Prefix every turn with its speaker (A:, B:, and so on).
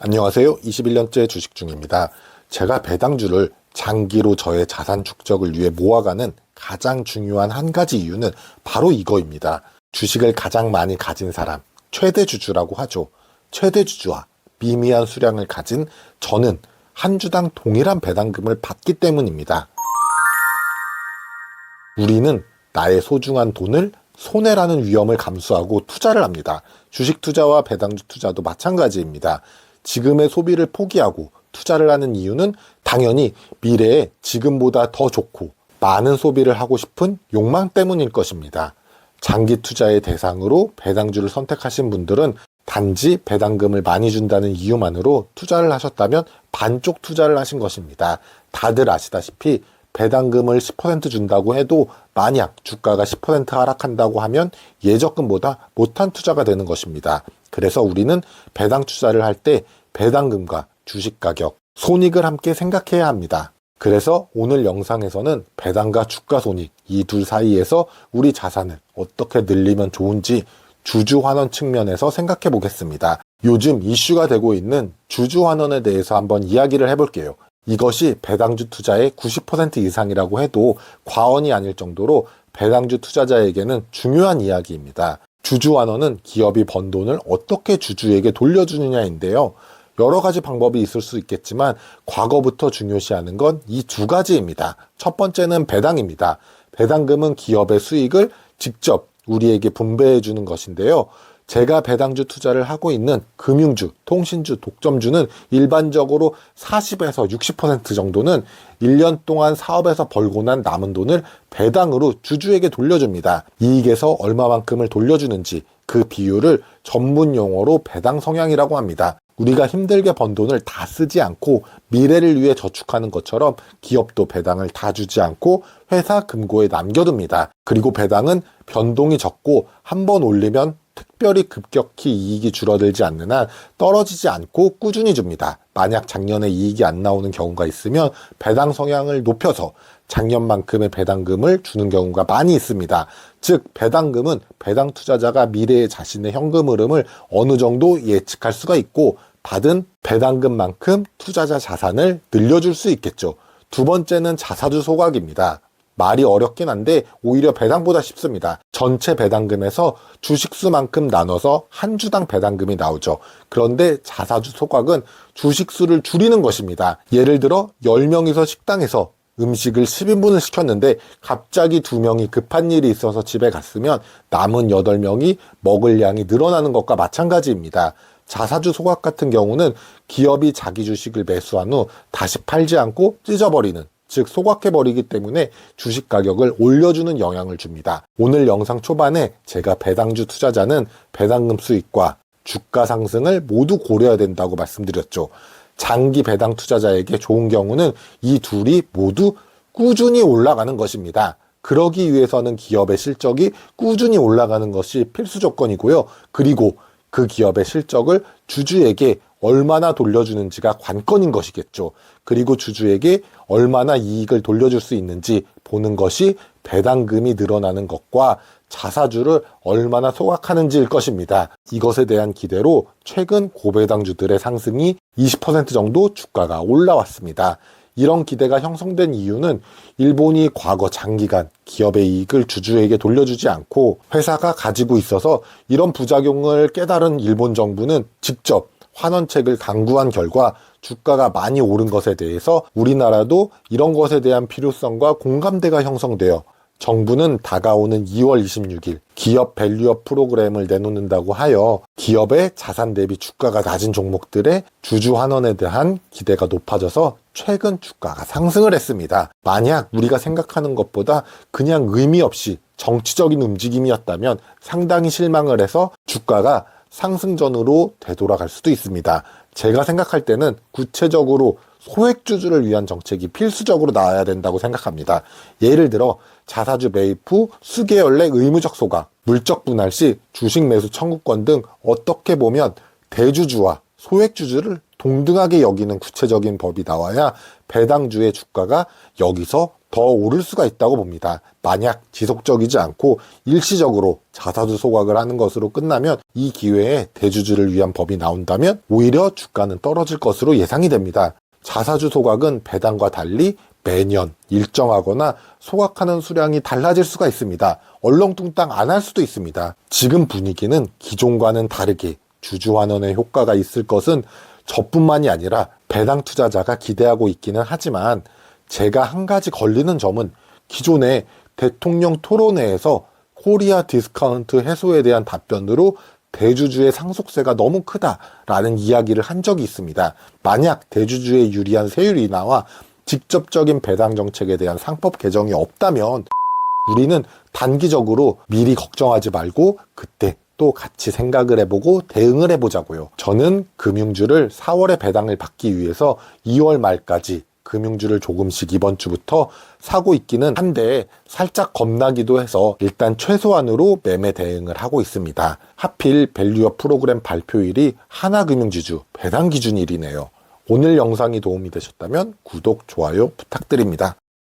A: 안녕하세요. 21년째 주식 중입니다. 제가 배당주를 장기로 저의 자산 축적을 위해 모아가는 가장 중요한 한 가지 이유는 바로 이거입니다. 주식을 가장 많이 가진 사람, 최대주주라고 하죠. 최대주주와 미미한 수량을 가진 저는 한 주당 동일한 배당금을 받기 때문입니다. 우리는 나의 소중한 돈을 손해라는 위험을 감수하고 투자를 합니다. 주식 투자와 배당주 투자도 마찬가지입니다. 지금의 소비를 포기하고 투자를 하는 이유는 당연히 미래에 지금보다 더 좋고 많은 소비를 하고 싶은 욕망 때문일 것입니다. 장기 투자의 대상으로 배당주를 선택하신 분들은 단지 배당금을 많이 준다는 이유만으로 투자를 하셨다면 반쪽 투자를 하신 것입니다. 다들 아시다시피 배당금을 10% 준다고 해도 만약 주가가 10% 하락한다고 하면 예적금보다 못한 투자가 되는 것입니다. 그래서 우리는 배당 투자를 할 때 배당금과 주식 가격, 손익을 함께 생각해야 합니다. 그래서 오늘 영상에서는 배당과 주가 손익, 이 둘 사이에서 우리 자산을 어떻게 늘리면 좋은지 주주환원 측면에서 생각해 보겠습니다. 요즘 이슈가 되고 있는 주주환원에 대해서 한번 이야기를 해볼게요. 이것이 배당주 투자의 90% 이상이라고 해도 과언이 아닐 정도로 배당주 투자자에게는 중요한 이야기입니다. 주주환원은 기업이 번 돈을 어떻게 주주에게 돌려주느냐인데요. 여러 가지 방법이 있을 수 있겠지만 과거부터 중요시하는 건 이 두 가지입니다. 첫 번째는 배당입니다. 배당금은 기업의 수익을 직접 우리에게 분배해 주는 것인데요. 제가 배당주 투자를 하고 있는 금융주, 통신주, 독점주는 일반적으로 40에서 60% 정도는 1년 동안 사업에서 벌고 난 남은 돈을 배당으로 주주에게 돌려줍니다. 이익에서 얼마만큼을 돌려주는지 그 비율을 전문 용어로 배당 성향이라고 합니다. 우리가 힘들게 번 돈을 다 쓰지 않고 미래를 위해 저축하는 것처럼 기업도 배당을 다 주지 않고 회사 금고에 남겨둡니다. 그리고 배당은 변동이 적고 한번 올리면 특별히 급격히 이익이 줄어들지 않는 한 떨어지지 않고 꾸준히 줍니다. 만약 작년에 이익이 안 나오는 경우가 있으면 배당 성향을 높여서 작년만큼의 배당금을 주는 경우가 많이 있습니다. 즉 배당금은 배당 투자자가 미래의 자신의 현금 흐름을 어느 정도 예측할 수가 있고 받은 배당금만큼 투자자 자산을 늘려줄 수 있겠죠. 두 번째는 자사주 소각입니다. 말이 어렵긴 한데 오히려 배당보다 쉽습니다. 전체 배당금에서 주식수만큼 나눠서 한 주당 배당금이 나오죠. 그런데 자사주 소각은 주식수를 줄이는 것입니다. 예를 들어 10명이서 식당에서 음식을 10인분을 시켰는데 갑자기 2명이 급한 일이 있어서 집에 갔으면 남은 8명이 먹을 양이 늘어나는 것과 마찬가지입니다. 자사주 소각 같은 경우는 기업이 자기 주식을 매수한 후 다시 팔지 않고 찢어버리는, 즉 소각해버리기 때문에 주식 가격을 올려주는 영향을 줍니다. 오늘 영상 초반에 제가 배당주 투자자는 배당금 수익과 주가 상승을 모두 고려해야 된다고 말씀드렸죠. 장기 배당 투자자에게 좋은 경우는 이 둘이 모두 꾸준히 올라가는 것입니다. 그러기 위해서는 기업의 실적이 꾸준히 올라가는 것이 필수 조건이고요. 그리고 그 기업의 실적을 주주에게 얼마나 돌려주는지가 관건인 것이겠죠. 그리고 주주에게 얼마나 이익을 돌려줄 수 있는지 보는 것이 배당금이 늘어나는 것과 자사주를 얼마나 소각하는지일 것입니다. 이것에 대한 기대로 최근 고배당주들의 상승이 20% 정도 주가가 올라왔습니다. 이런 기대가 형성된 이유는 일본이 과거 장기간 기업의 이익을 주주에게 돌려주지 않고 회사가 가지고 있어서 이런 부작용을 깨달은 일본 정부는 직접 환원책을 강구한 결과 주가가 많이 오른 것에 대해서 우리나라도 이런 것에 대한 필요성과 공감대가 형성되어 정부는 다가오는 2월 26일 기업 밸류업 프로그램을 내놓는다고 하여 기업의 자산 대비 주가가 낮은 종목들의 주주 환원에 대한 기대가 높아져서 최근 주가가 상승을 했습니다. 만약 우리가 생각하는 것보다 그냥 의미 없이 정치적인 움직임이었다면 상당히 실망을 해서 주가가 상승전으로 되돌아갈 수도 있습니다. 제가 생각할 때는 구체적으로 소액주주를 위한 정책이 필수적으로 나와야 된다고 생각합니다. 예를 들어 자사주 매입 후 수개월 내 의무적 소각, 물적 분할 시 주식 매수 청구권 등 어떻게 보면 대주주와 소액주주를 동등하게 여기는 구체적인 법이 나와야 배당주의 주가가 여기서 더 오를 수가 있다고 봅니다. 만약 지속적이지 않고 일시적으로 자사주 소각을 하는 것으로 끝나면 이 기회에 대주주를 위한 법이 나온다면 오히려 주가는 떨어질 것으로 예상이 됩니다. 자사주 소각은 배당과 달리 매년 일정하거나 소각하는 수량이 달라질 수가 있습니다. 얼렁뚱땅 안 할 수도 있습니다. 지금 분위기는 기존과는 다르게 주주환원의 효과가 있을 것은 저뿐만이 아니라 배당 투자자가 기대하고 있기는 하지만 제가 한 가지 걸리는 점은 기존의 대통령 토론회에서 코리아 디스카운트 해소에 대한 답변으로 대주주의 상속세가 너무 크다라는 이야기를 한 적이 있습니다. 만약 대주주에 유리한 세율 인하와 직접적인 배당 정책에 대한 상법 개정이 없다면 우리는 단기적으로 미리 걱정하지 말고 그때 또 같이 생각을 해보고 대응을 해보자고요. 저는 금융주를 4월에 배당을 받기 위해서 2월 말까지 금융주를 조금씩 이번 주부터 사고 있기는 한데 살짝 겁나기도 해서 일단 최소한으로 매매 대응을 하고 있습니다. 하필 밸류업 프로그램 발표일이 하나금융지주 배당 기준일이네요. 오늘 영상이 도움이 되셨다면 구독, 좋아요 부탁드립니다.